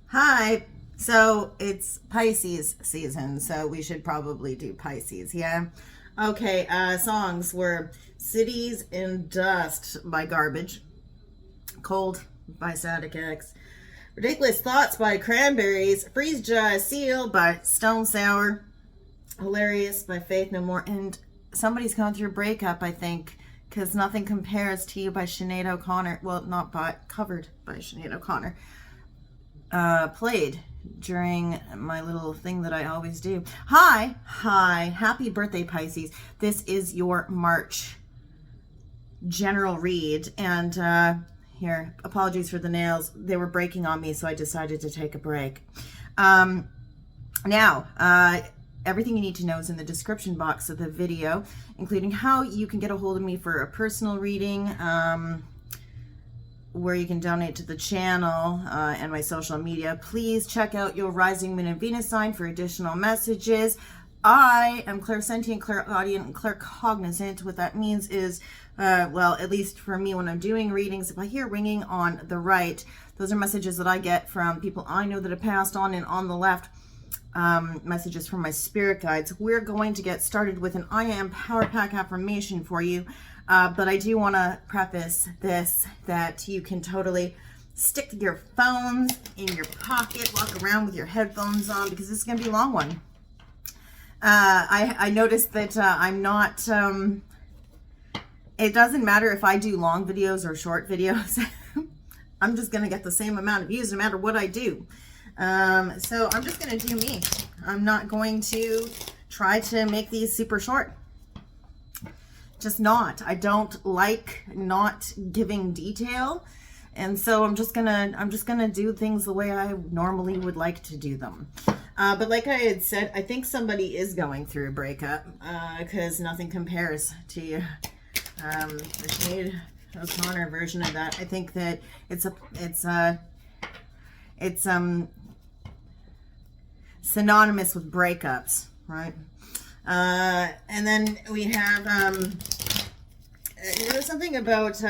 Hi. So it's Pisces season, so we should probably do Pisces, yeah? Okay, songs were Cities in Dust by Garbage, Cold by Static X, Ridiculous Thoughts by Cranberries, Freeze Dry Seal by Stone Sour, Hilarious by Faith No More, and Somebody's Going Through a Breakup, I think, because Nothing Compares to You by Sinead O'Connor. Well, not by, covered by Sinead O'Connor. Played during my little thing that I always do. Hi, happy birthday, Pisces. This is your March general read, and here, apologies for the nails. They were breaking on me, so I decided to take a break. Now, everything you need to know is in the description box of the video, including how you can get a hold of me for a personal reading, where you can donate to the channel, and my social media. Please check out your rising moon and Venus sign for additional messages. I am clairsentient, clairaudient, and claircognizant. What that means is, well, at least for me when I'm doing readings, if I hear ringing on the right, those are messages that I get from people I know that have passed on, and on the left, messages from my spirit guides. We're going to get started with an I Am Power Pack affirmation for you. But I do want to preface this that you can totally stick your phones in your pocket, walk around with your headphones on, because this is going to be a long one. I noticed that I'm not, it doesn't matter if I do long videos or short videos. I'm just going to get the same amount of views no matter what I do. So I'm just going to do me. I'm not going to try to make these super short. Just not. I don't like not giving detail, and so I'm just gonna do things the way I normally would like to do them. But like I had said, I think somebody is going through a breakup, because nothing compares to the Sinead O'Connor version of that. I think that it's synonymous with breakups, right? And then we have, there's something about,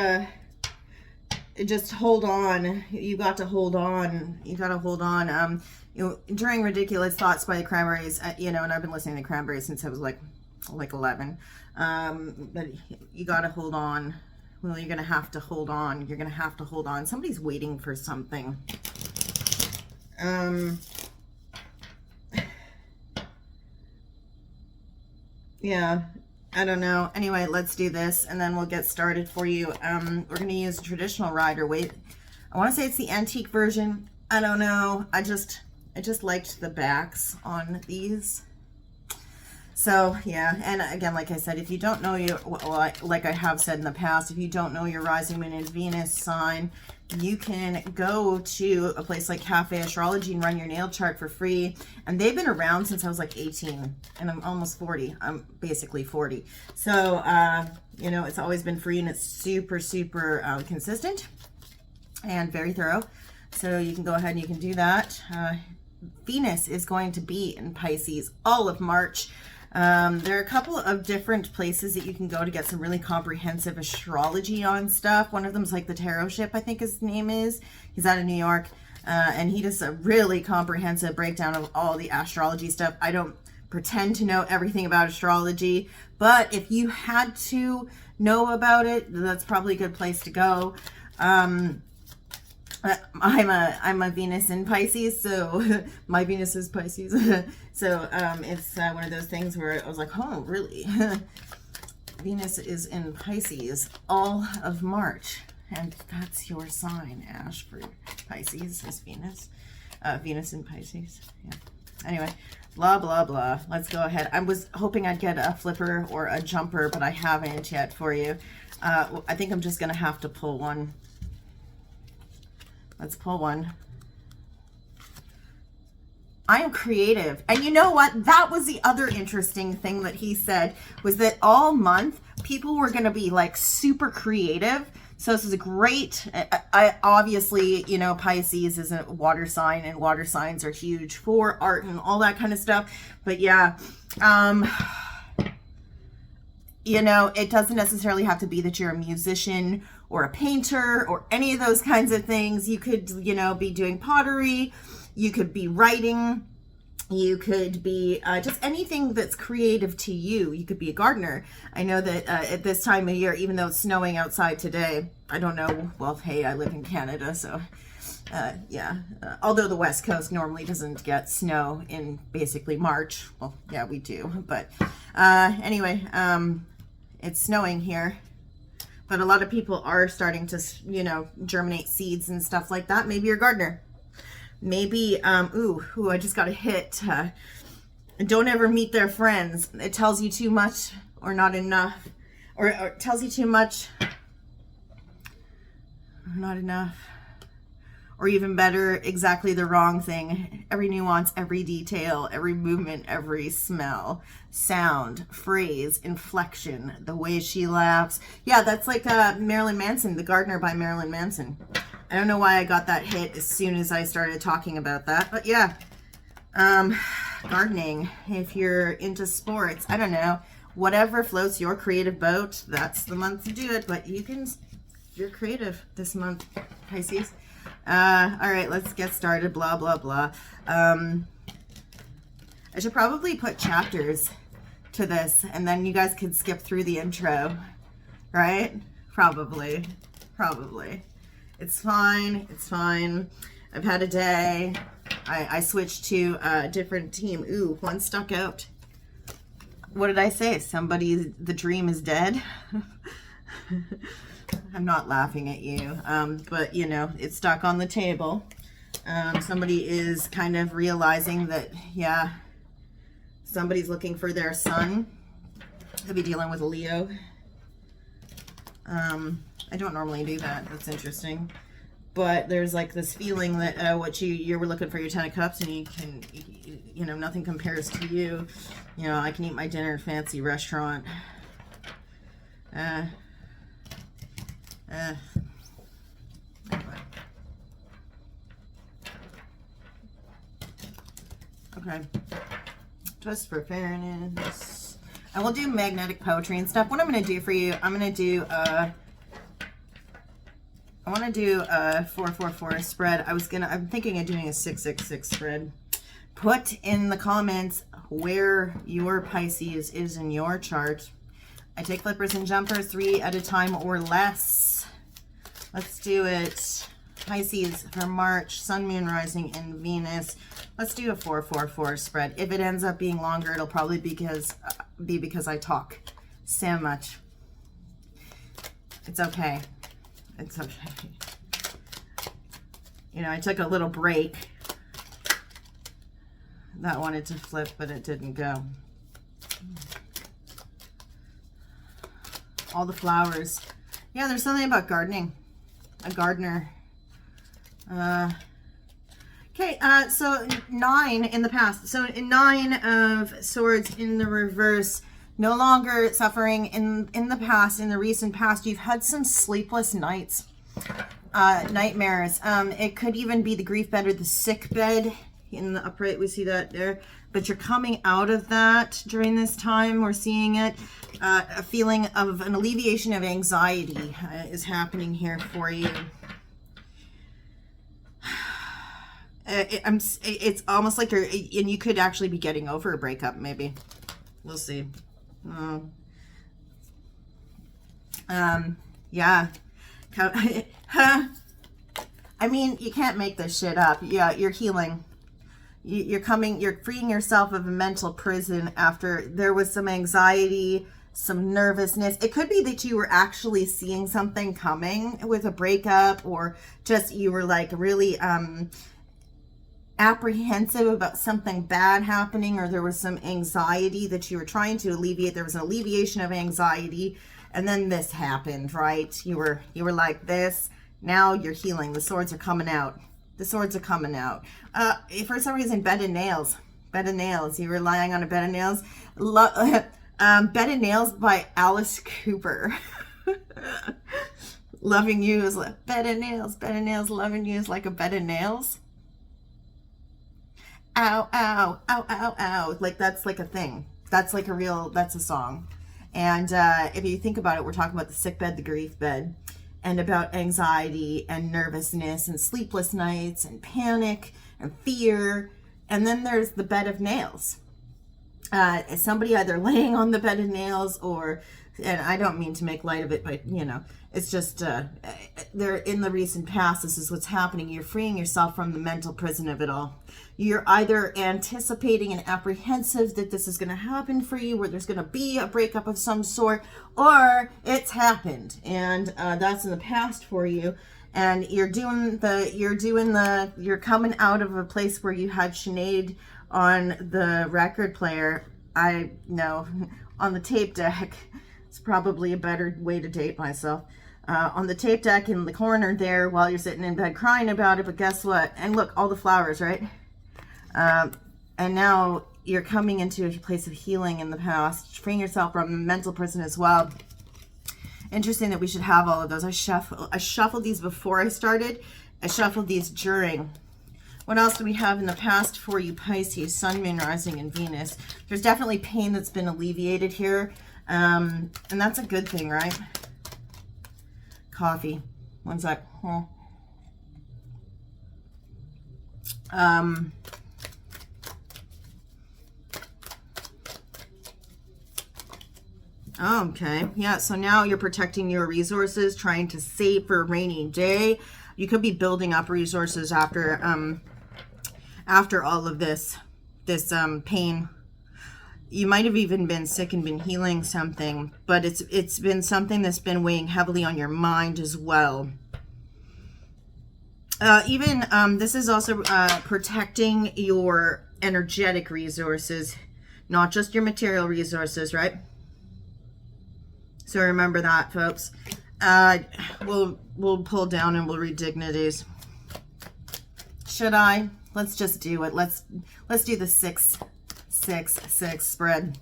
just hold on. You got to hold on. You got to hold on. You know, during Ridiculous Thoughts by the Cranberries, you know, and I've been listening to Cranberries since I was like 11. But you got to hold on. Well, you're going to have to hold on. You're going to have to hold on. Somebody's waiting for something. Yeah, I don't know. Anyway, let's do this and then we'll get started for you. We're going to use a traditional rider. Wait, I want to say it's the antique version. I don't know. I just liked the backs on these. So yeah, and again, like I said, if you don't know your, well, like I have said in the past, if you don't know your rising moon and Venus sign, you can go to a place like Cafe Astrology and run your nail chart for free. And they've been around since I was like 18, and I'm almost 40. I'm basically 40. So, you know, it's always been free, and it's super, super consistent and very thorough. So you can go ahead and you can do that. Venus is going to be in Pisces all of March. There are a couple of different places that you can go to get some really comprehensive astrology on stuff. One of them is like the Tarot Ship, I think his name is. He's out of New York, and he does a really comprehensive breakdown of all the astrology stuff. I don't pretend to know everything about astrology, but if you had to know about it, that's probably a good place to go. I'm a Venus in Pisces, so my Venus is Pisces. So it's one of those things where I was like, oh, really? Venus is in Pisces all of March, and that's your sign, Ash, for Pisces is Venus. Venus in Pisces. Yeah. Anyway, blah, blah, blah. Let's go ahead. I was hoping I'd get a flipper or a jumper, but I haven't yet for you. I think I'm just going to have to pull one. Let's pull one. I am creative. And you know what? That was the other interesting thing that he said, was that all month people were going to be like super creative. So this is a great, I obviously, you know, Pisces is a water sign, and water signs are huge for art and all that kind of stuff. But yeah, you know, it doesn't necessarily have to be that you're a musician or a painter or any of those kinds of things. You could, you know, be doing pottery. You could be writing. You could be just anything that's creative to you. You could be a gardener. I know that at this time of year, even though it's snowing outside today, I don't know. Well, hey, I live in Canada, so yeah. Although the West Coast normally doesn't get snow in basically March. Well, yeah, we do. But anyway, it's snowing here. But a lot of people are starting to, you know, germinate seeds and stuff like that. Maybe you're a gardener. Maybe, ooh, I just got a hit. Don't ever meet their friends. It tells you too much or not enough. Or it tells you too much or not enough. Or even better, exactly the wrong thing. Every nuance, every detail, every movement, every smell, sound, phrase, inflection, the way she laughs. Yeah, that's like Marilyn Manson, The Gardener by Marilyn Manson. I don't know why I got that hit as soon as I started talking about that. But yeah, gardening, if you're into sports, I don't know. Whatever floats your creative boat, that's the month to do it. But you're creative this month, Pisces. All right, let's get started. Blah, blah, blah. I should probably put chapters to this, and then you guys could skip through the intro, right? Probably. It's fine. It's fine. I've had a day. I switched to a different team. Ooh, one stuck out. What did I say? The dream is dead. I'm not laughing at you, but you know, it's stuck on the table. Somebody is kind of realizing that, yeah, somebody's looking for their son. They'll be dealing with a Leo. I don't normally do that. That's interesting. But there's like this feeling that what you were looking for your 10 of Cups, and you can, you know, nothing compares to you. You know, I can eat my dinner at a fancy restaurant. Anyway. Okay. Just for fairness. I will do magnetic poetry and stuff. What I'm going to do for you, I'm going to do I want to do a 444 spread. I'm thinking of doing a 666 spread. Put in the comments where your Pisces is in your chart. I take flippers and jumpers 3 at a time or less. Let's do it. Pisces for March, Sun, Moon, Rising, and Venus. Let's do a 444 spread. If it ends up being longer, it'll probably be because I talk so much. It's okay. It's okay. You know, I took a little break. That wanted to flip, but it didn't go. All the flowers. Yeah, there's something about gardening. A gardener. Okay, so 9 in the past. So 9 of Swords in the reverse. No longer suffering in the past, in the recent past. You've had some sleepless nights, nightmares. It could even be the grief bed or the sick bed. In the upright, we see that there. But you're coming out of that during this time. We're seeing it. A feeling of an alleviation of anxiety is happening here for you. It's almost like and you could actually be getting over a breakup, maybe. We'll see. Yeah. I mean, you can't make this shit up. Yeah, you're healing. You're freeing yourself of a mental prison after there was some anxiety, some nervousness. It could be that you were actually seeing something coming with a breakup, or just you were like really apprehensive about something bad happening, or there was some anxiety that you were trying to alleviate. There was an alleviation of anxiety, and then this happened, right? You were like this. Now you're healing. The swords are coming out. The swords are coming out. For some reason, bed of nails. Bed of nails. You were lying on a bed of nails. Bed of Nails by Alice Cooper. Loving you is like bed of nails. Bed of nails. Loving you is like a bed of nails. Ow, ow, ow, ow, ow. Like that's like a thing. That's like that's a song. And if you think about it, we're talking about the sick bed, the grief bed. and about anxiety and nervousness and sleepless nights and panic and fear. And then there's the bed of nails. Somebody either laying on the bed of nails or, and I don't mean to make light of it, but you know, it's just, they're in the recent past, this is what's happening. You're freeing yourself from the mental prison of it all. You're either anticipating and apprehensive that this is going to happen for you, where there's going to be a breakup of some sort, or it's happened and that's in the past for you. And you're coming out of a place where you had Sinead on the record player. I know on the tape deck, it's probably a better way to date myself. On the tape deck in the corner there while you're sitting in bed crying about it, but guess what? And look, all the flowers, right? And now you're coming into a place of healing in the past, freeing yourself from a mental prison as well. Interesting that we should have all of those. I shuffled these before I started. I shuffled these during. What else do we have in the past for you, Pisces? Sun, Moon, Rising, and Venus. There's definitely pain that's been alleviated here. And that's a good thing, right? Coffee. One sec. Okay, yeah, so now you're protecting your resources, trying to save for a rainy day. You could be building up resources after all of this pain. You might have even been sick and been healing something, but it's been something that's been weighing heavily on your mind as well. This is also protecting your energetic resources, not just your material resources, right? So remember that, folks. We'll pull down and we'll read dignities. Should I? Let's just do it. Let's do the 6, 6, 6 spread.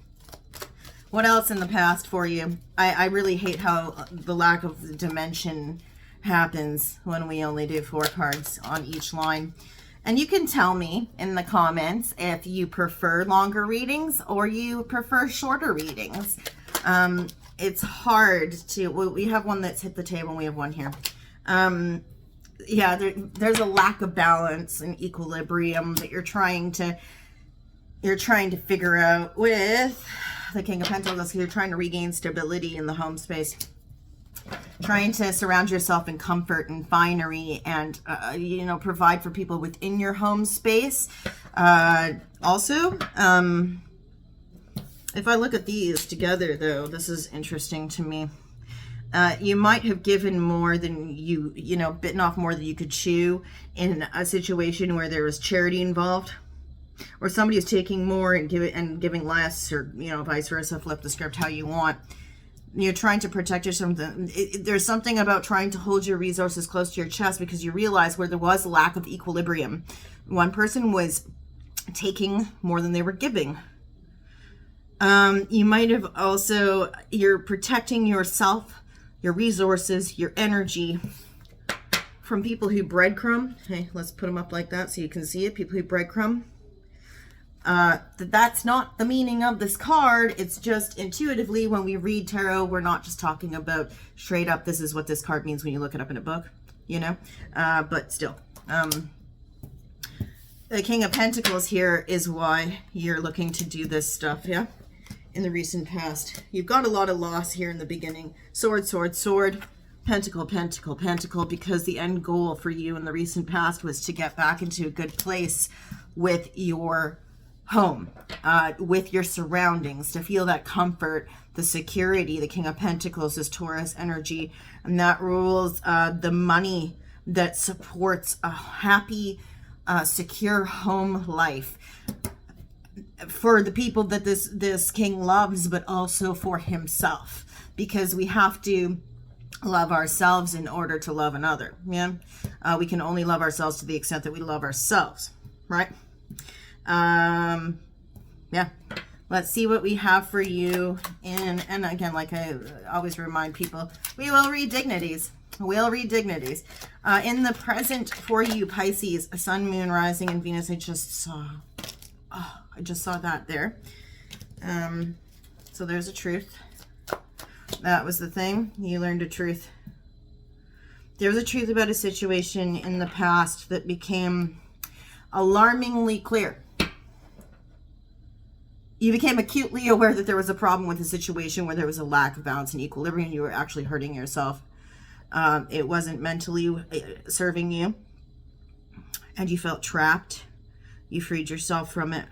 What else in the past for you? I really hate how the lack of dimension happens when we only do 4 cards on each line. And you can tell me in the comments if you prefer longer readings or you prefer shorter readings. It's hard to, well, we have one that's hit the table and we have one here. Yeah, there's a lack of balance and equilibrium that you're trying to figure out with the King of Pentacles. You're trying to regain stability in the home space, trying to surround yourself in comfort and finery and, you know, provide for people within your home space. Also, if I look at these together, though, this is interesting to me. You might have given more than you know, bitten off more than you could chew in a situation where there was charity involved, or somebody is taking more and giving less, or, you know, vice versa. Flip the script how you want. You're trying to protect yourself. There's something about trying to hold your resources close to your chest because you realize where there was a lack of equilibrium. One person was taking more than they were giving. You might have also, you're protecting yourself, your resources, your energy from people who breadcrumb. Hey, let's put them up like that so you can see it. People who breadcrumb. That's not the meaning of this card. It's just intuitively when we read tarot, we're not just talking about straight up, this is what this card means when you look it up in a book, you know, but still, the King of Pentacles here is why you're looking to do this stuff. Yeah. In the recent past, you've got a lot of loss here in the beginning. Sword, sword, sword, pentacle, pentacle, pentacle, because the end goal for you in the recent past was to get back into a good place with your home, with your surroundings, to feel that comfort, the security. The King of Pentacles is Taurus energy, and that rules the money that supports a happy, secure home life for the people that this king loves, but also for himself, because we have to love ourselves in order to love another. Yeah, we can only love ourselves to the extent that we love ourselves, right? Yeah, let's see what we have for you and again, like I always remind people, we will read dignities. We'll read dignities. In the present for you, Pisces, Sun, Moon, Rising, and Venus. I just saw that there. So there's a truth. That was the thing. You learned a truth. There's a truth about a situation in the past that became alarmingly clear. You became acutely aware that there was a problem with the situation where there was a lack of balance and equilibrium. You were actually hurting yourself. It wasn't mentally serving you. And you felt trapped. You freed yourself from it.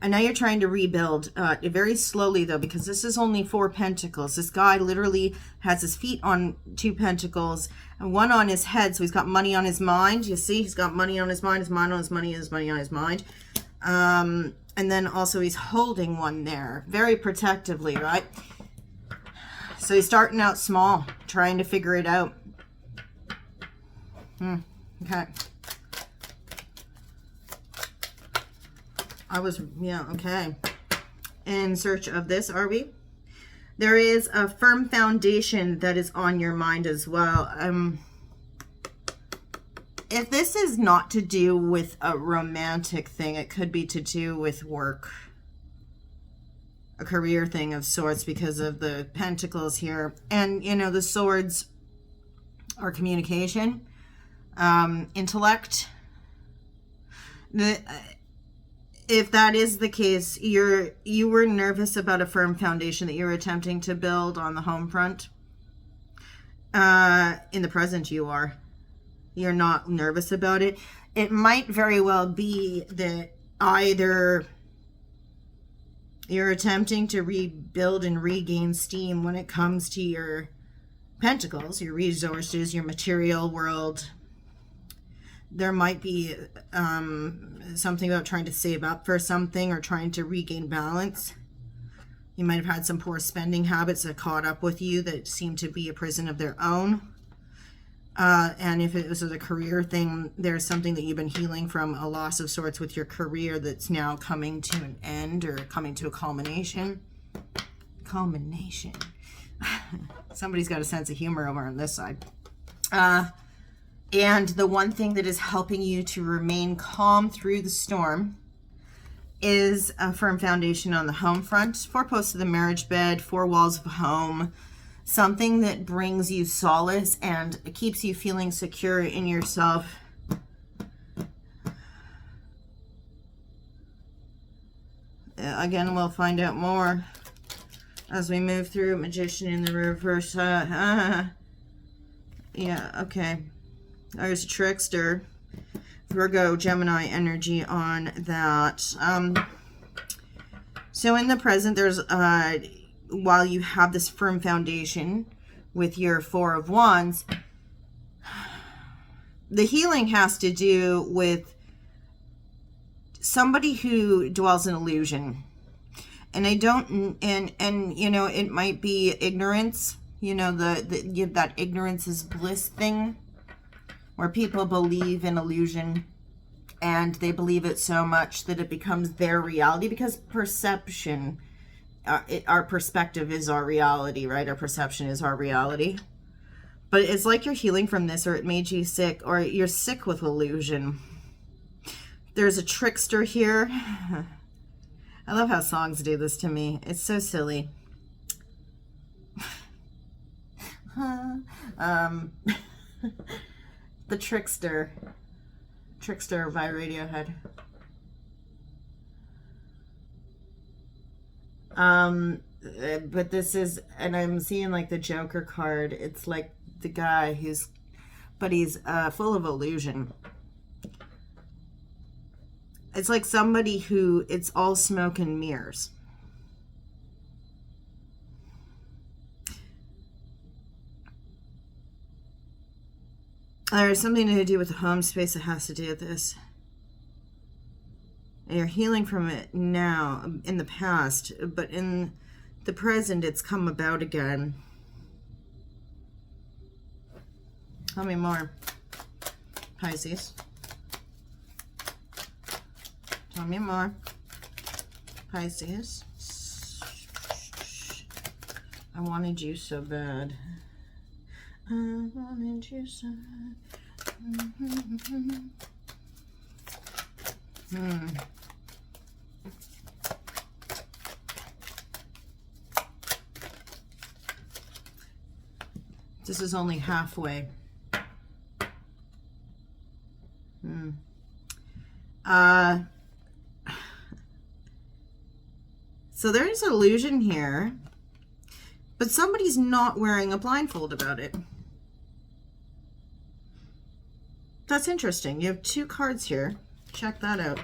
And now you're trying to rebuild very slowly, though, because this is only 4 pentacles. This guy literally has his feet on 2 pentacles and 1 on his head. So he's got money on his mind. You see, he's got money on his mind, his mind on his money, his money on his mind. And then also he's holding 1 there very protectively, right? So he's starting out small, trying to figure it out. Okay. Okay. In search of this, are we? There is a firm foundation that is on your mind as well. If this is not to do with a romantic thing, it could be to do with work. A career thing of sorts because of the pentacles here. And, you know, the swords are communication, intellect. If that is the case, you were nervous about a firm foundation that you were attempting to build on the home front. In the present, you are. You're not nervous about it. It might very well be that either you're attempting to rebuild and regain steam when it comes to your pentacles, your resources, your material world. There might be something about trying to save up for something or trying to regain balance. You might have had some poor spending habits that caught up with you that seem to be a prison of their own. And if it was a career thing, there's something that you've been healing from, a loss of sorts with your career that's now coming to an end or coming to a culmination. Culmination. Somebody's got a sense of humor over on this side. And the one thing that is helping you to remain calm through the storm is a firm foundation on the home front. 4 posts of the marriage bed, 4 walls of home. Something that brings you solace and keeps you feeling secure in yourself. Again, we'll find out more as we move through. Magician in the reverse. Yeah, okay. There's a trickster. Virgo, Gemini energy on that. So in the present, there's while you have this firm foundation with your 4 of Wands, the healing has to do with somebody who dwells in illusion. And I don't, and you know, it might be ignorance, you know, that ignorance is bliss thing, where people believe in illusion and they believe it so much that it becomes their reality, because perception, our perspective is our reality, right? Our perception is our reality. But it's like you're healing from this, or it made you sick, or you're sick with illusion. There's a trickster here. I love how songs do this to me. It's so silly. The Trickster by Radiohead. But this is, and I'm seeing like the Joker card. It's like the guy who's, but he's full of illusion. It's like somebody who, it's all smoke and mirrors. There's something to do with the home space that has to do with this. And you're healing from it now, in the past, but in the present, it's come about again. Tell me more, Pisces. Tell me more, Pisces. I wanted you so bad. I wanted you so bad. This is only halfway. So there is an illusion here, but somebody's not wearing a blindfold about it. That's interesting. You have 2 cards here. Check that out.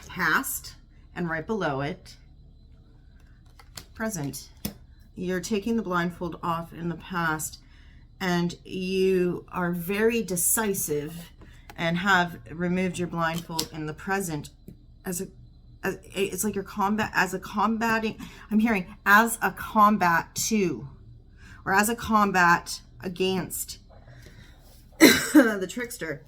Past, and right below it, present. You're taking the blindfold off in the past, and you are very decisive and have removed your blindfold in the present it's like you're combating, I'm hearing, as a combat to, or as a combat against the trickster.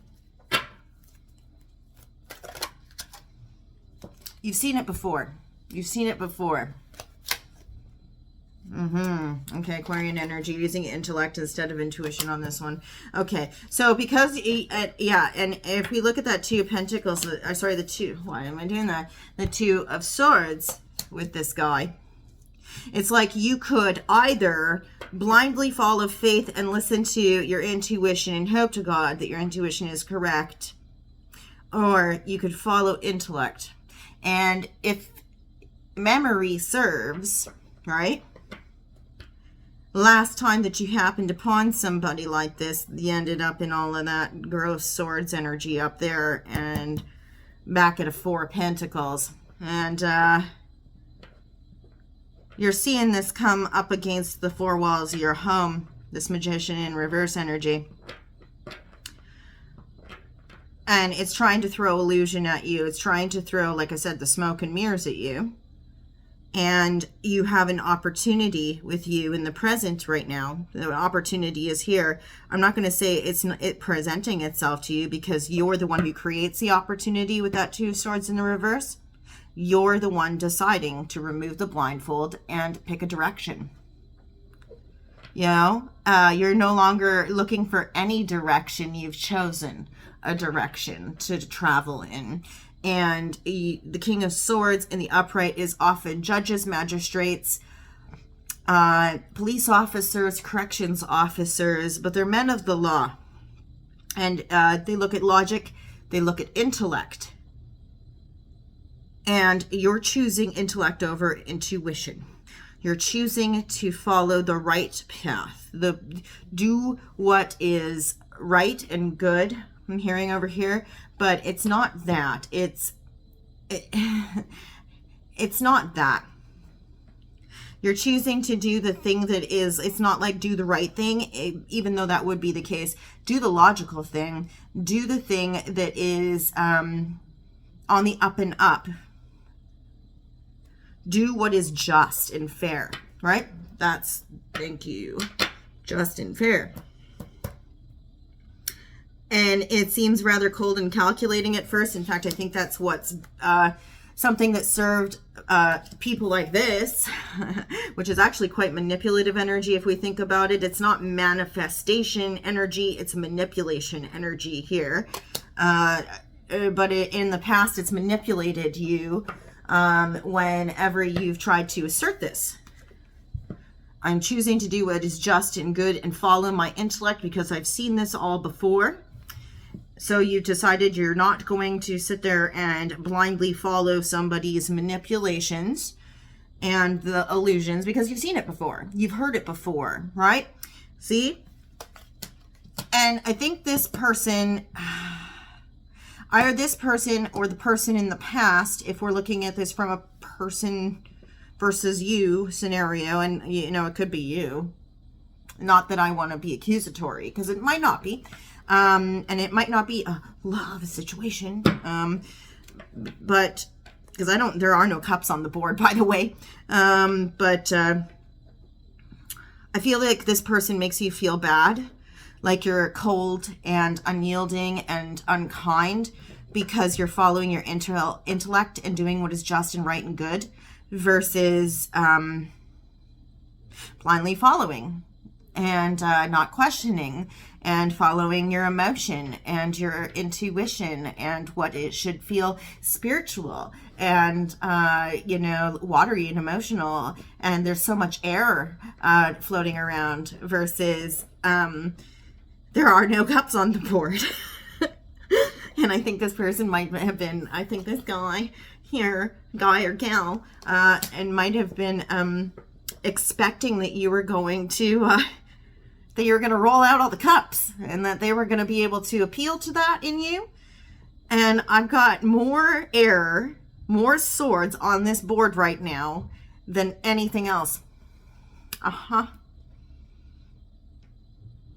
You've seen it before. You've seen it before. Okay, Aquarian energy, using intellect instead of intuition on this one. Okay, so because, yeah, and if we look at that 2 of Pentacles, sorry, the 2, why am I doing that? The 2 of Swords with this guy. It's like you could either blindly follow faith and listen to your intuition and hope to God that your intuition is correct, or you could follow intellect. And if memory serves, right? Last time that you happened upon somebody like this, you ended up in all of that gross Swords energy up there and back at a 4 of Pentacles. And you're seeing this come up against the 4 walls of your home, this Magician in reverse energy. And it's trying to throw illusion at you. It's trying to throw, like I said, the smoke and mirrors at you. And you have an opportunity with you in the present right now. The opportunity is here. I'm not going to say it's presenting itself to you, because you're the one who creates the opportunity with that 2 of Swords in the reverse. You're the one deciding to remove the blindfold and pick a direction. You know, you're no longer looking for any direction. You've chosen a direction to travel in. And the King of Swords in the upright is often judges, magistrates, police officers, corrections officers, but they're men of the law. And they look at logic, they look at intellect. And you're choosing intellect over intuition. You're choosing to follow the right path. Do what is right and good. I'm hearing over here, but it's not that. It's not that. You're choosing to do the thing that is, it's not like do the right thing, even though that would be the case. Do the logical thing. Do the thing that is on the up and up. Do what is just and fair, right? That's, thank you, just and fair. And it seems rather cold and calculating at first. In fact, I think that's what's something that served people like this, which is actually quite manipulative energy if we think about it. It's not manifestation energy, it's manipulation energy here. But in the past, it's manipulated you whenever you've tried to assert this. I'm choosing to do what is just and good and follow my intellect because I've seen this all before. So you've decided you're not going to sit there and blindly follow somebody's manipulations and the illusions because you've seen it before. You've heard it before, right? See? And I think this person, either this person or the person in the past, if we're looking at this from a person versus you scenario, and you know, it could be you. Not that I want to be accusatory, because it might not be. And it might not be a love situation, but because there are no cups on the board, by the way. But I feel like this person makes you feel bad, like you're cold and unyielding and unkind because you're following your intellect and doing what is just and right and good versus blindly following. and not questioning and following your emotion and your intuition and what it should feel spiritual and, you know, watery and emotional. And there's so much air floating around versus there are no cups on the board. And I think this person might have been, I think this guy here, guy or gal, and might have been expecting that you were going to, that you were going to roll out all the cups and that they were going to be able to appeal to that in you. And I've got more air, more swords on this board right now than anything else.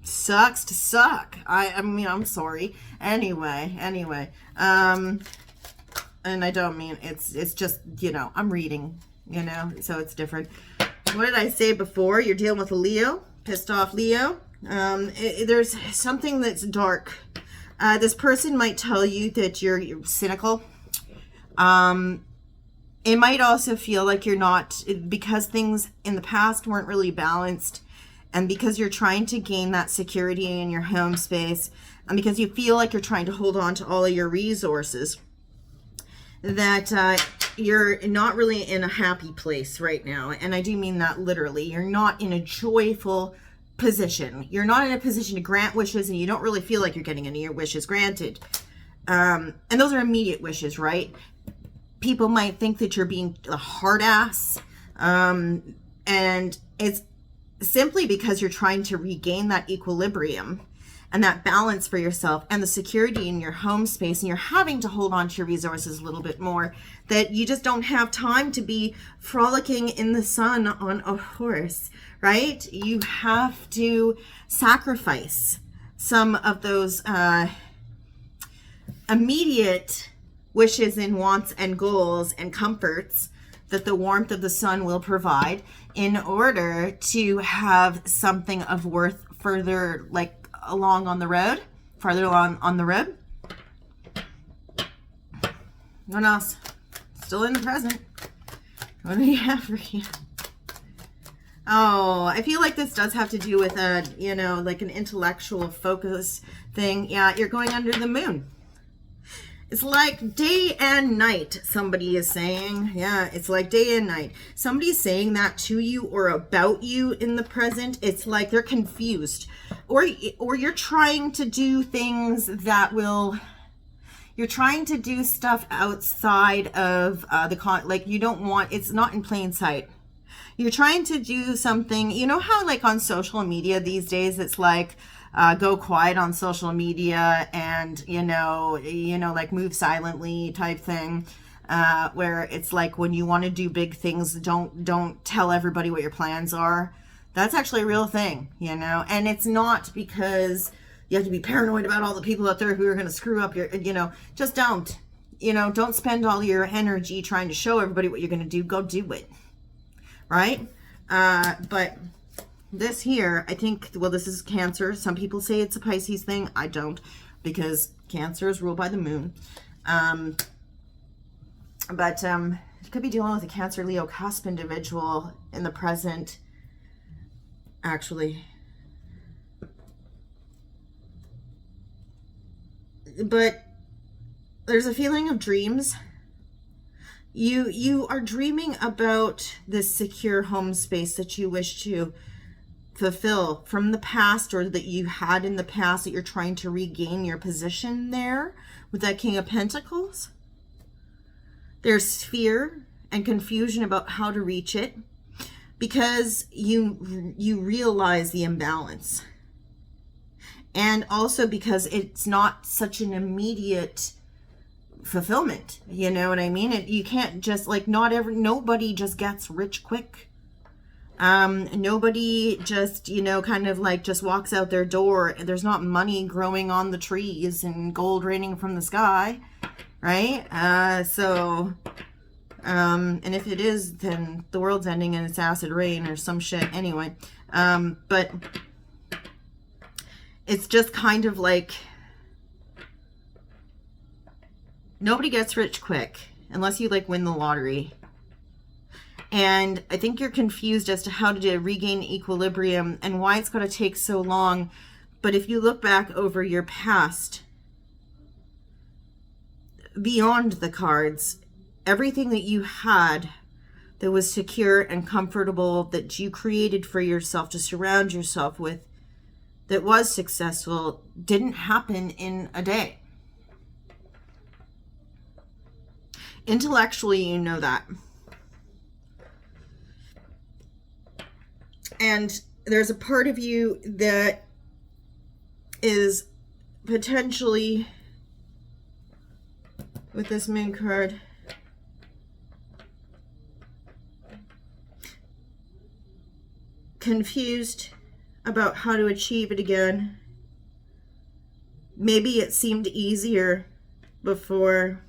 Sucks to suck. I mean, I'm sorry. Anyway. And I don't mean, it's just, you know, I'm reading, you know, so it's different. What did I say before? You're dealing with a Leo, pissed off Leo. There's something that's dark. This person might tell you that you're cynical. It might also feel like you're not, because things in the past weren't really balanced, and because you're trying to gain that security in your home space, and because you feel like you're trying to hold on to all of your resources, that you're not really in a happy place right now. And I do mean that literally. You're not in a joyful position. You're not in a position to grant wishes, and you don't really feel like you're getting any of your wishes granted. And those are immediate wishes, right? People might think that you're being a hard ass. And it's simply because you're trying to regain that equilibrium and that balance for yourself and the security in your home space, and you're having to hold on to your resources a little bit more, that you just don't have time to be frolicking in the sun on a horse, right? You have to sacrifice some of those immediate wishes and wants and goals and comforts that the warmth of the sun will provide in order to have something of worth further, like along on the road, farther along on the road. What else? Still in the present. What do we have for you? Oh, I feel like this does have to do with a, you know, like an intellectual focus thing. Yeah, you're going under the moon. It's like day and night, somebody is saying. Yeah, it's like day and night. Somebody's saying that to you or about you in the present. It's like they're confused. Or you're trying to do things that will... You're trying to do stuff outside of like you don't want... It's not in plain sight. You're trying to do something... You know how like on social media these days, it's like... go quiet on social media and, you know, like move silently type thing, where it's like when you want to do big things, don't tell everybody what your plans are. That's actually a real thing, you know, and it's not because you have to be paranoid about all the people out there who are going to screw up your, you know, just don't, you know, don't spend all your energy trying to show everybody what you're going to do. Go do it. Right. But this here, I think, well, this is Cancer. Some people say it's a Pisces thing. I don't, because Cancer is ruled by the moon. But you could be dealing with a Cancer Leo cusp individual in the present, actually. But there's a feeling of dreams. You are dreaming about this secure home space that you wish to fulfill from the past, or that you had in the past, that you're trying to regain your position there with that King of Pentacles. There's fear and confusion about how to reach it because you realize the imbalance, and also because it's not such an immediate fulfillment. You know what I mean? You can't just like, nobody just gets rich quick. Nobody just, you know, kind of like just walks out their door. There's not money growing on the trees and gold raining from the sky, right? And if it is, then the world's ending and it's acid rain or some shit anyway. But it's just kind of like, nobody gets rich quick unless you like win the lottery. And I think you're confused as to how to regain equilibrium and why it's got to take so long. But if you look back over your past, beyond the cards, everything that you had that was secure and comfortable, that you created for yourself to surround yourself with, that was successful, didn't happen in a day. Intellectually, you know that. And there's a part of you that is potentially, with this moon card, confused about how to achieve it again. Maybe it seemed easier before,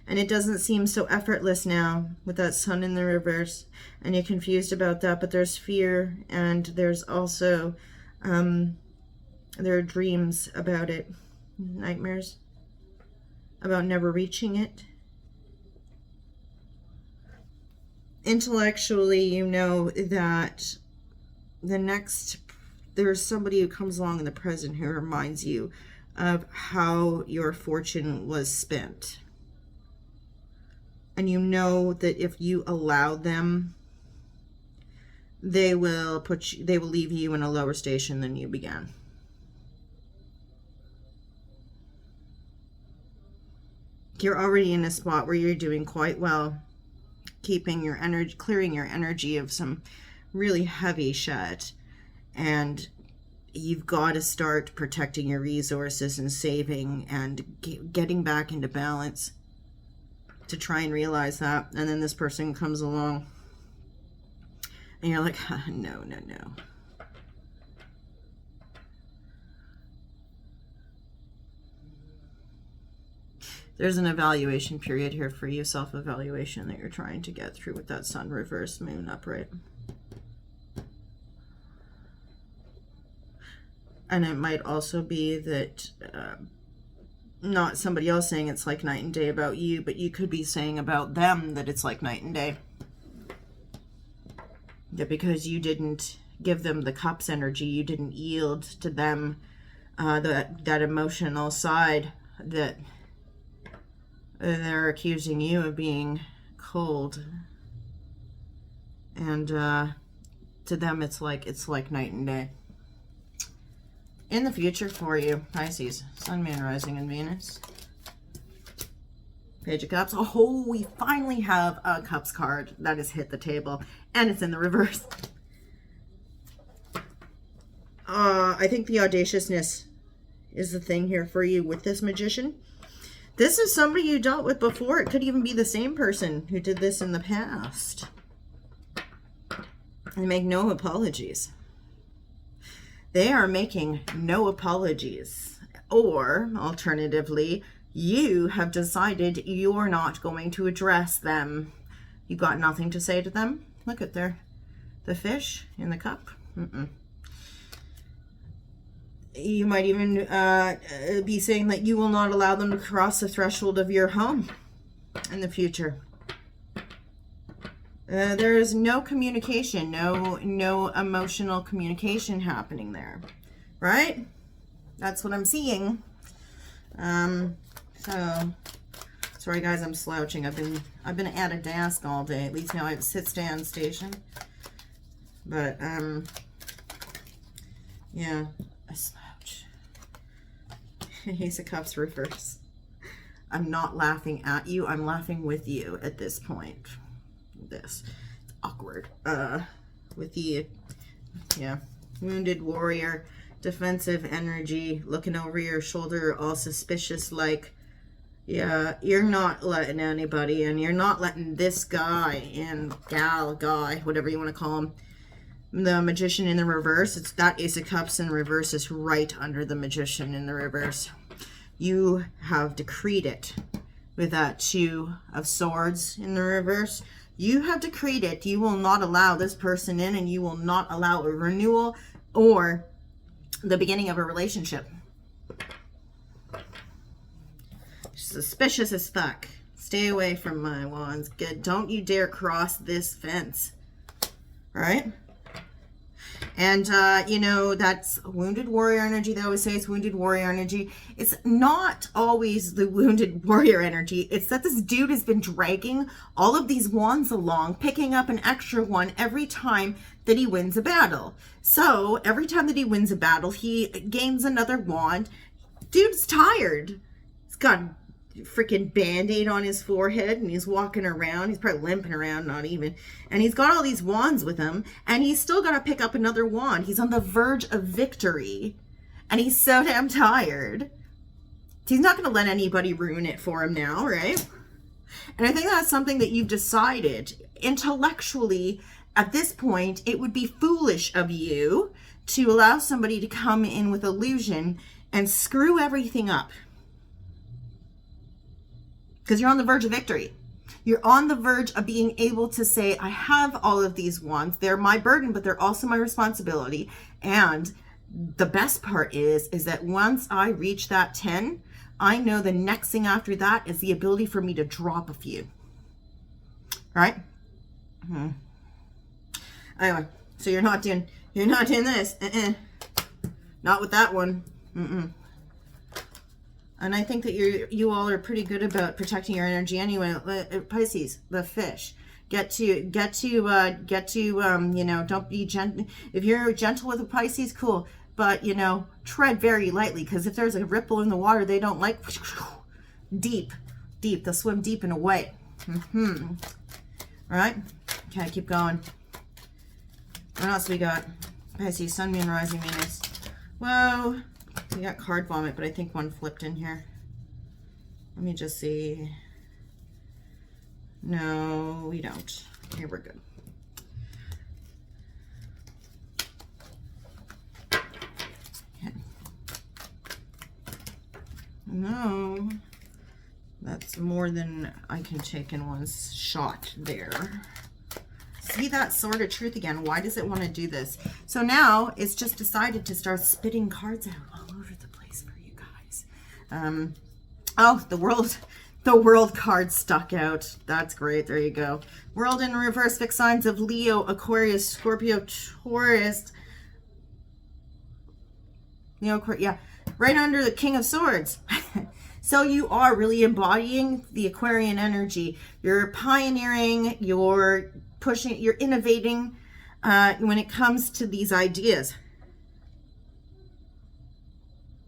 and it doesn't seem so effortless now with that sun in the reverse, and you're confused about that. But there's fear, and there's also there are dreams about it, nightmares about never reaching it. Intellectually, you know that there's somebody who comes along in the present who reminds you of how your fortune was spent. And you know that if you allow them, they will leave you in a lower station than you began. You're already in a spot where you're doing quite well, keeping your energy, clearing your energy of some really heavy shit. And you've got to start protecting your resources and saving and getting back into balance to try and realize that. And then this person comes along and you're like, no. There's an evaluation period here for you, self-evaluation, that you're trying to get through with that sun reverse, moon upright. And it might also be that not somebody else saying it's like night and day about you, but you could be saying about them that it's like night and day. That because you didn't give them the cups energy, you didn't yield to them that emotional side, that they're accusing you of being cold. And to them it's like night and day. In the future for you, Pisces, Sun, Moon, Rising, and Venus. Page of Cups. Oh, we finally have a Cups card that has hit the table, and it's in the reverse. I think the audaciousness is the thing here for you with this Magician. This is somebody you dealt with before. It could even be the same person who did this in the past. They make no apologies. They are making no apologies. Or, alternatively, you have decided you're not going to address them. You got nothing to say to them. Look at the fish in the cup. You might even be saying that you will not allow them to cross the threshold of your home in the future. There is no communication, no emotional communication happening there, right? That's what I'm seeing. So sorry guys, I'm slouching. I've been at a desk all day. At least now I have a sit-stand station. But yeah, I slouch. Ace of Cups reverse. I'm not laughing at you. I'm laughing with you at this point. It's awkward. With the wounded warrior, defensive energy, looking over your shoulder, all suspicious, like, yeah, you're not letting anybody in. You're not letting this guy in, guy, whatever you want to call him. The Magician in the reverse, it's that Ace of Cups in reverse is right under the Magician in the reverse. You have decreed it with that Two of Swords in the reverse. You have decreed it. You will not allow this person in, and you will not allow a renewal or the beginning of a relationship. Suspicious as fuck. Stay away from my wands. Don't you dare cross this fence. right? And, you know, that's wounded warrior energy. They always say it's wounded warrior energy. It's not always the wounded warrior energy. It's that this dude has been dragging all of these wands along, picking up an extra one every time that he wins a battle. So every time that he wins a battle, he gains another wand. Dude's tired. He's got a freaking band-aid on his forehead and he's walking around. He's probably limping around, not even. And he's got all these wands with him and he's still got to pick up another wand. He's on the verge of victory and he's so damn tired. He's not going to let anybody ruin it for him now, right? And I think that's something that you've decided intellectually. At this point, it would be foolish of you to allow somebody to come in with illusion and screw everything up. Because you're on the verge of victory. You're on the verge of being able to say, I have all of these wands. They're my burden, but they're also my responsibility. And the best part is that once I reach that 10, I know the next thing after that is the ability for me to drop a few. Right? Anyway, so you're not doing this. Not with that one. And I think that you all are pretty good about protecting your energy anyway. Pisces, the fish, get to you know, don't be gentle. If you're gentle with a Pisces, cool, but you know, tread very lightly, because if there's a ripple in the water, they don't like deep. They'll swim deep and away. All right. Okay, keep going. What else we got? Pisces, Sun, Moon, Rising, Venus. Whoa. We got card vomit, but I think one flipped in here. Let me just see. No, we don't. Okay, we're good. Okay. No. That's more than I can take in one shot there. See that sword of truth again. Why does it want to do this? So now it's just decided to start spitting cards out all over the place for you guys. Oh, the world card stuck out. That's great. There you go. World in reverse, fixed signs of Leo, Aquarius, Scorpio, Taurus. Leo, Aquarius, yeah. Right under the King of Swords. So you are really embodying the Aquarian energy. You're pioneering, you're pushing, you're innovating when it comes to these ideas.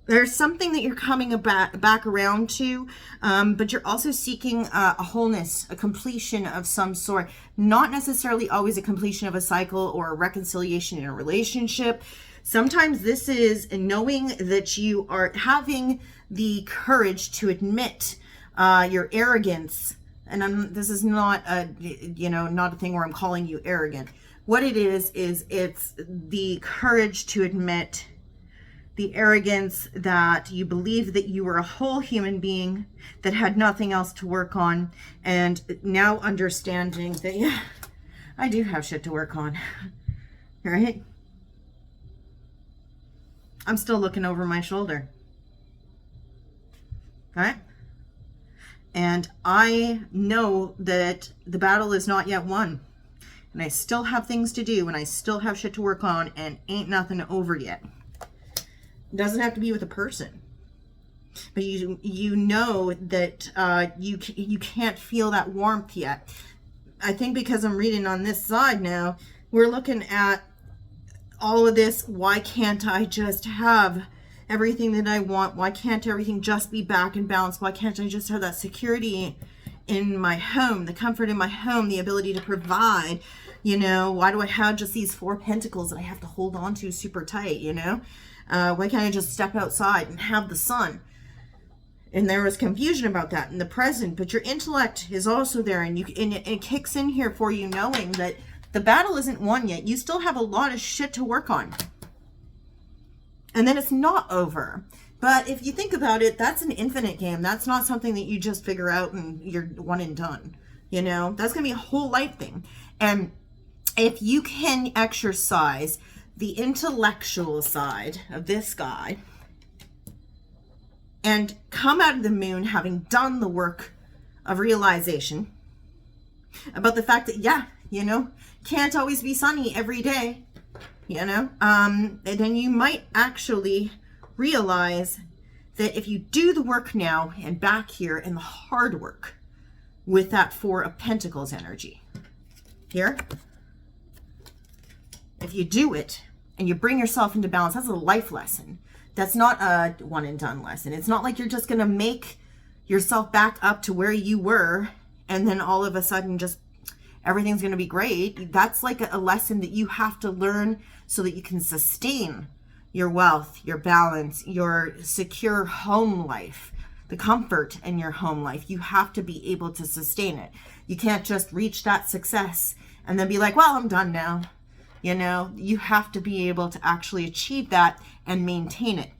There's something that you're coming back around to, but you're also seeking a wholeness, a completion of some sort. Not necessarily always a completion of a cycle or a reconciliation in a relationship. Sometimes this is knowing that you are having the courage to admit your arrogance. And this is not a, you know, not a thing where I'm calling you arrogant. What it is it's the courage to admit the arrogance that you believe that you were a whole human being that had nothing else to work on, and now understanding that, yeah, I do have shit to work on, right? I'm still looking over my shoulder, right? And I know that the battle is not yet won, and I still have things to do, and I still have shit to work on, and ain't nothing over yet. It doesn't have to be with a person, but you know that you can't feel that warmth yet. I think because I'm reading on this side now, we're looking at all of this. Why can't I just have everything that I want? Why can't everything just be back in balance? Why can't I just have that security in my home, the comfort in my home, the ability to provide? You know, why do I have just these 4 pentacles that I have to hold on to super tight, you know? Why can't I just step outside and have the sun? And there was confusion about that in the present, but your intellect is also there, and it kicks in here for you, knowing that the battle isn't won yet. You still have a lot of shit to work on. And then it's not over. But if you think about it, that's an infinite game. That's not something that you just figure out and you're one and done. You know, that's going to be a whole life thing. And if you can exercise the intellectual side of this guy and come out of the moon having done the work of realization about the fact that, yeah, you know? Can't always be sunny every day, you know? And then you might actually realize that if you do the work now and back here and the hard work with that Four of Pentacles energy here, if you do it and you bring yourself into balance, that's a life lesson. That's not a one and done lesson. It's not like you're just going to make yourself back up to where you were and then all of a sudden just everything's going to be great. That's like a lesson that you have to learn so that you can sustain your wealth, your balance, your secure home life, the comfort in your home life. You have to be able to sustain it. You can't just reach that success and then be like, well, I'm done now. You know, you have to be able to actually achieve that and maintain it.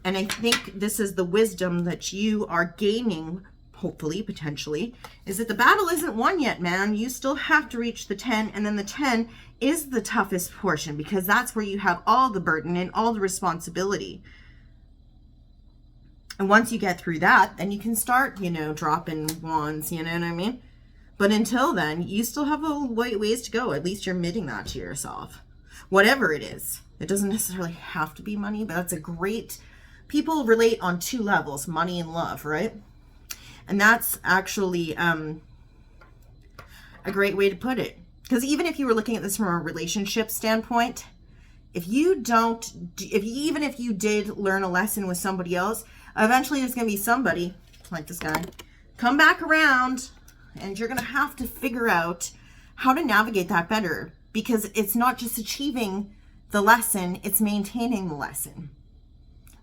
And I think this is the wisdom that you are gaining, hopefully, potentially, is that the battle isn't won yet, man. You still have to reach the 10, and then the 10 is the toughest portion because that's where you have all the burden and all the responsibility. And once you get through that, then you can start, you know, dropping wands, you know what I mean? But until then, you still have a ways to go. At least you're admitting that to yourself. Whatever it is. It doesn't necessarily have to be money, but that's a great... People relate on two levels, money and love, right? And that's actually a great way to put it. Because even if you were looking at this from a relationship standpoint, even if you did learn a lesson with somebody else, eventually there's going to be somebody, like this guy, come back around, and you're going to have to figure out how to navigate that better. Because it's not just achieving the lesson, it's maintaining the lesson.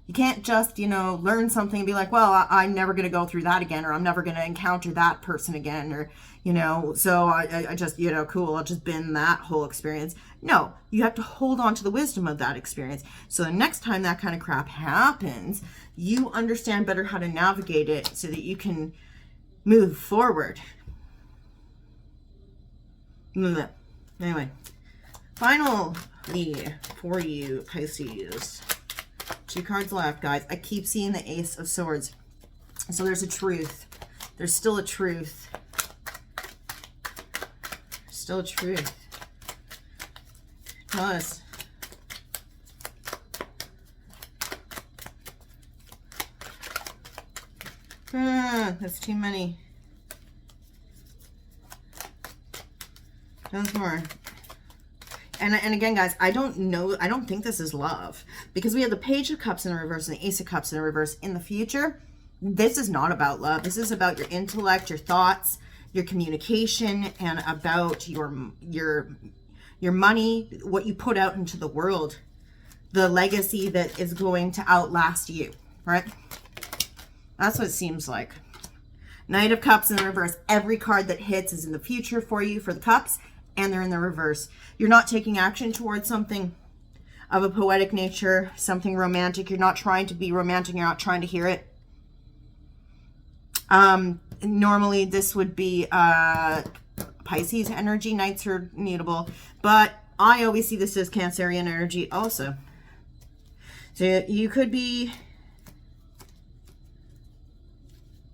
You can't just, you know, learn something and be like, well, I'm never going to go through that again, or I'm never going to encounter that person again, or, you know, so I just, you know, cool, I'll just bin that whole experience. No, you have to hold on to the wisdom of that experience. So the next time that kind of crap happens, you understand better how to navigate it so that you can move forward. Anyway, finally for you, Pisces. 2 cards left, guys. I keep seeing the Ace of Swords. So there's a truth. There's still a truth. Still a truth. Tell us. That's too many. Tell us more. And again, guys, I don't think this is love. Because we have the Page of Cups in the reverse and the Ace of Cups in the reverse. In the future, this is not about love. This is about your intellect, your thoughts, your communication, and about your money, what you put out into the world. The legacy that is going to outlast you, right? That's what it seems like. Knight of Cups in the reverse. Every card that hits is in the future for you, for the cups, and they're in the reverse. You're not taking action towards something of a poetic nature, something romantic. You're not trying to be romantic. You're not trying to hear it. Normally, this would be Pisces energy. Knights are mutable. But I always see this as Cancerian energy also. So you could be...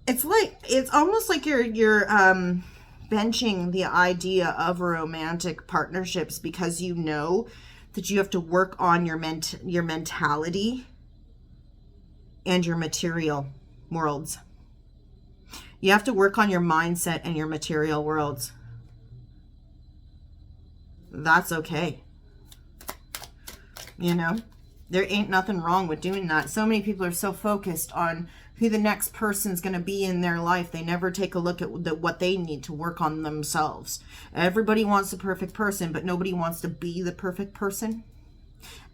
It's almost like you're benching the idea of romantic partnerships because you know that you have to work on your mentality and your material worlds. You have to work on your mindset and your material worlds. That's okay. You know, there ain't nothing wrong with doing that. So many people are so focused on who the next person's going to be in their life. They never take a look at what they need to work on themselves. Everybody wants the perfect person, but nobody wants to be the perfect person.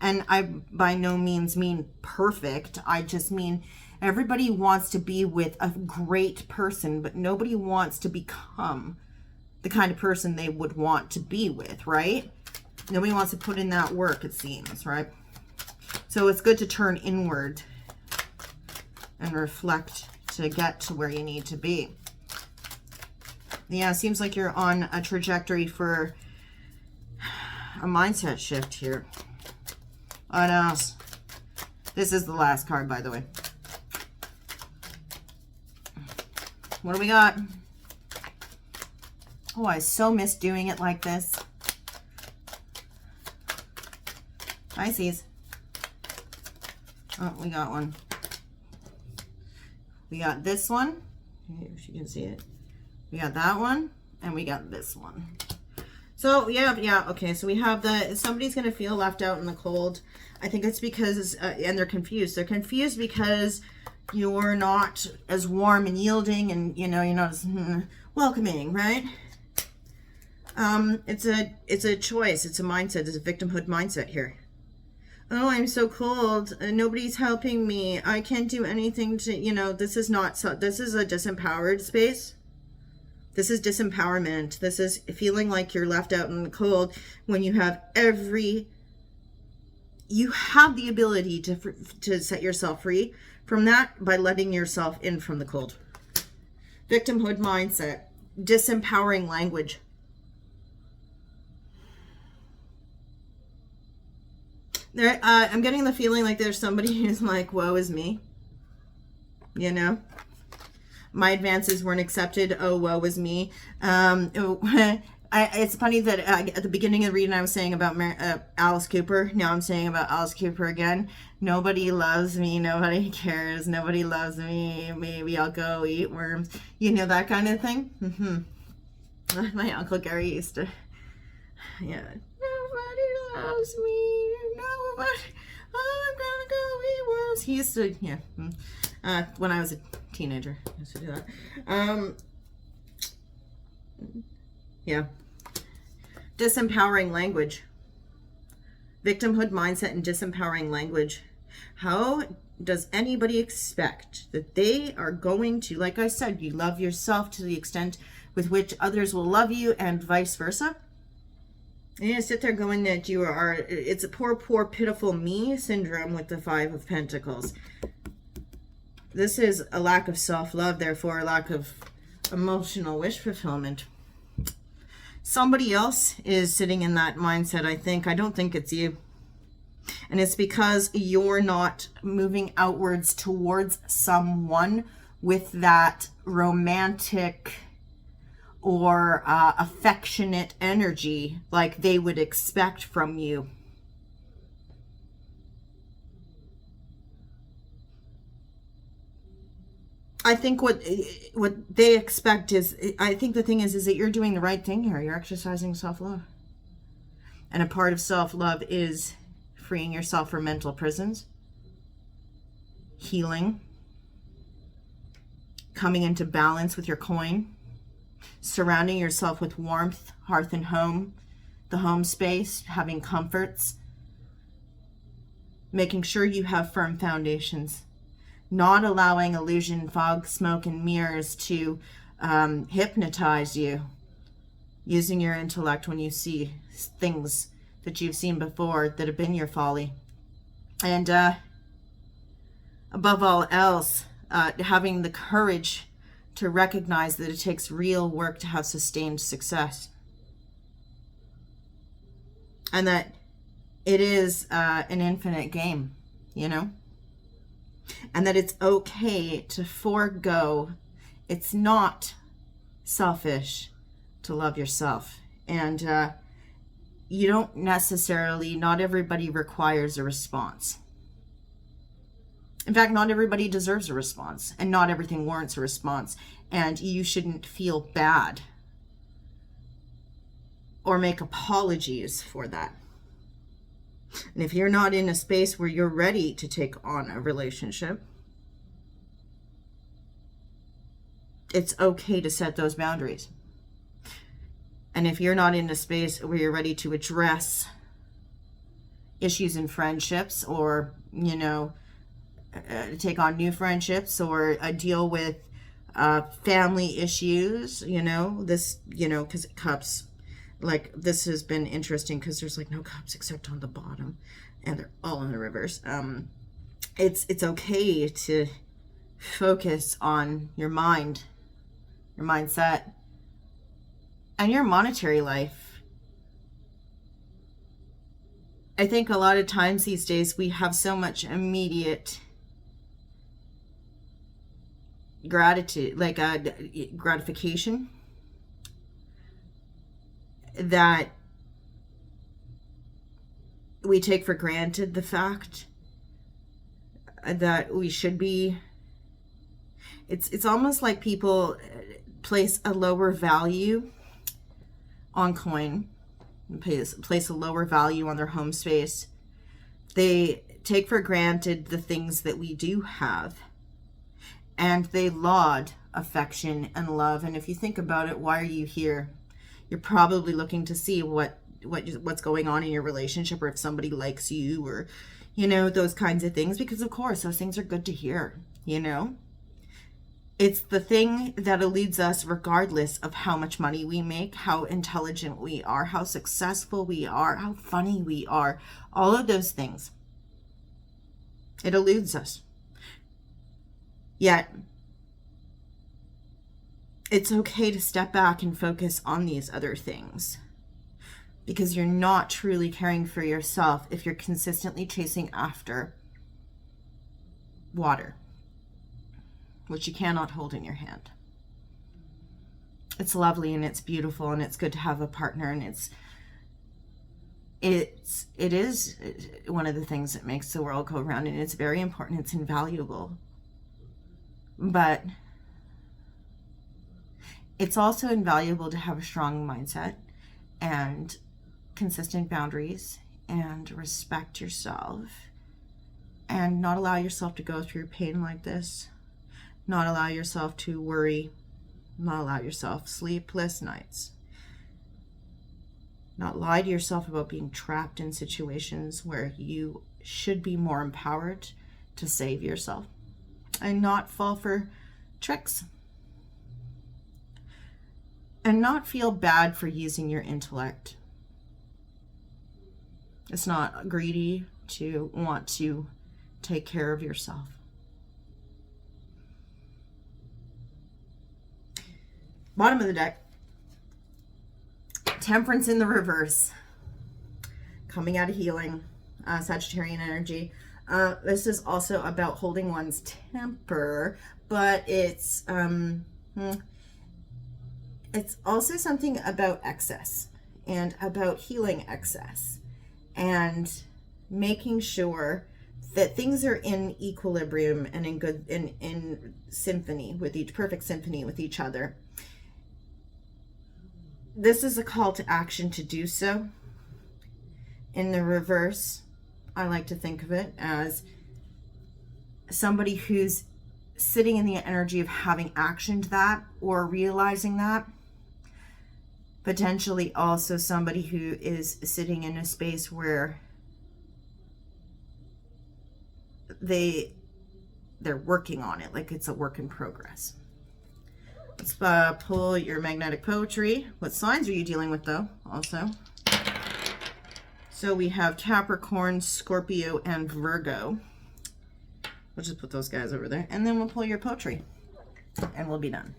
And I by no means mean perfect. I just mean everybody wants to be with a great person, but nobody wants to become the kind of person they would want to be with, right? Nobody wants to put in that work, it seems, right? So it's good to turn inward and reflect to get to where you need to be. Yeah, it seems like you're on a trajectory for a mindset shift here. What else? This is the last card, by the way. What do we got? Oh, I so miss doing it like this. Pisces. Oh, we got one. We got this one. If you can see it. We got that one. And we got this one. So, yeah. Okay, so we have somebody's going to feel left out in the cold. I think it's because, and they're confused. They're confused because you're not as warm and yielding and, you're not as welcoming, right? It's a choice. It's a mindset. It's a victimhood mindset here. Oh, I'm so cold. Nobody's helping me. I can't do anything to, this is not, so this is a disempowered space. This is disempowerment. This is feeling like you're left out in the cold when you have you have the ability to set yourself free from that by letting yourself in from the cold. Victimhood mindset, disempowering language. I'm getting the feeling like there's somebody who's like, woe is me. My advances weren't accepted. Oh, woe is me. It's funny that at the beginning of the reading I was saying about Alice Cooper. Now I'm saying about Alice Cooper again. Nobody loves me. Nobody cares. Nobody loves me. Maybe I'll go eat worms. That kind of thing. My Uncle Gary used to, nobody loves me. Nobody. I'm gonna go eat worms. He used to, when I was a teenager, I used to do that. Yeah. Disempowering language. Victimhood mindset and disempowering language. How does anybody expect that they are going to, like I said, you love yourself to the extent with which others will love you and vice versa? And you sit there going that it's a poor, pitiful me syndrome with the Five of Pentacles. This is a lack of self-love, therefore a lack of emotional wish fulfillment. Somebody else is sitting in that mindset, I think. I don't think it's you. And it's because you're not moving outwards towards someone with that romantic or affectionate energy like they would expect from you. I think what they expect is, I think the thing is that you're doing the right thing here. You're exercising self-love. And a part of self-love is freeing yourself from mental prisons, healing, coming into balance with your coin, surrounding yourself with warmth, hearth and home, the home space, having comforts, making sure you have firm foundations. Not allowing illusion, fog, smoke, and mirrors to hypnotize you. Using your intellect when you see things that you've seen before that have been your folly. And above all else, having the courage to recognize that it takes real work to have sustained success. And that it is an infinite game, And that it's okay to forego. It's not selfish to love yourself. And you don't necessarily, not everybody requires a response. In fact, not everybody deserves a response. And not everything warrants a response. And you shouldn't feel bad or make apologies for that. And if you're not in a space where you're ready to take on a relationship, it's okay to set those boundaries. And if you're not in a space where you're ready to address issues in friendships or, take on new friendships or deal with family issues, because cups, like this has been interesting because there's like no cups except on the bottom and they're all in the reverse. It's okay to focus on your mind, your mindset, and your monetary life. I think a lot of times these days we have so much immediate gratitude, like gratification, that we take for granted the fact that we should be, it's almost like people place a lower value on coin, place a lower value on their home space. They take for granted the things that we do have, and they laud affection and love. And if you think about it, why are you here? You're probably looking to see what's going on in your relationship, or if somebody likes you, or those kinds of things, because of course those things are good to hear. It's the thing that eludes us regardless of how much money we make, how intelligent we are, how successful we are, how funny we are, all of those things. It eludes us. Yet, it's okay to step back and focus on these other things, because you're not truly caring for yourself if you're consistently chasing after water, which you cannot hold in your hand. It's lovely and it's beautiful and it's good to have a partner, and it is one of the things that makes the world go round, and it's very important. It's invaluable. But it's also invaluable to have a strong mindset and consistent boundaries and respect yourself, and not allow yourself to go through pain like this, not allow yourself to worry, not allow yourself sleepless nights, not lie to yourself about being trapped in situations where you should be more empowered to save yourself, and not fall for tricks, and not feel bad for using your intellect. It's not greedy to want to take care of yourself. Bottom of the deck, Temperance in the reverse, coming out of healing, Sagittarian energy. This is also about holding one's temper, but it's also something about excess and about healing excess and making sure that things are in equilibrium and in symphony with perfect symphony with each other. This is a call to action to do so. In the reverse, I like to think of it as somebody who's sitting in the energy of having actioned that or realizing that. Potentially also somebody who is sitting in a space where they're working on it, like it's a work in progress. Let's pull your magnetic poetry. What signs are you dealing with, though, also? So we have Capricorn, Scorpio, and Virgo. We'll just put those guys over there. And then we'll pull your poetry. And we'll be done.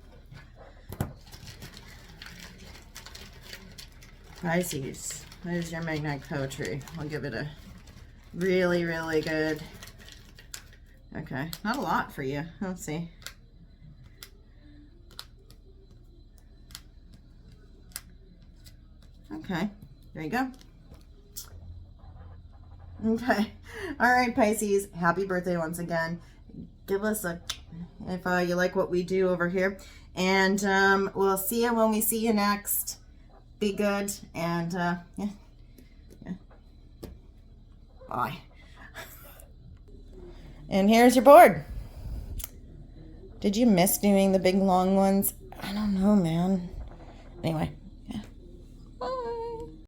Pisces, what is your magnetic poetry? I'll give it a really, really good... Okay, not a lot for you. Let's see. Okay, there you go. Okay, all right, Pisces, happy birthday once again. Give us a, if you like what we do over here, and we'll see you when we see you next. Be good, and yeah. Bye. And here's your board. Did you miss doing the big long ones? I don't know, man. Anyway.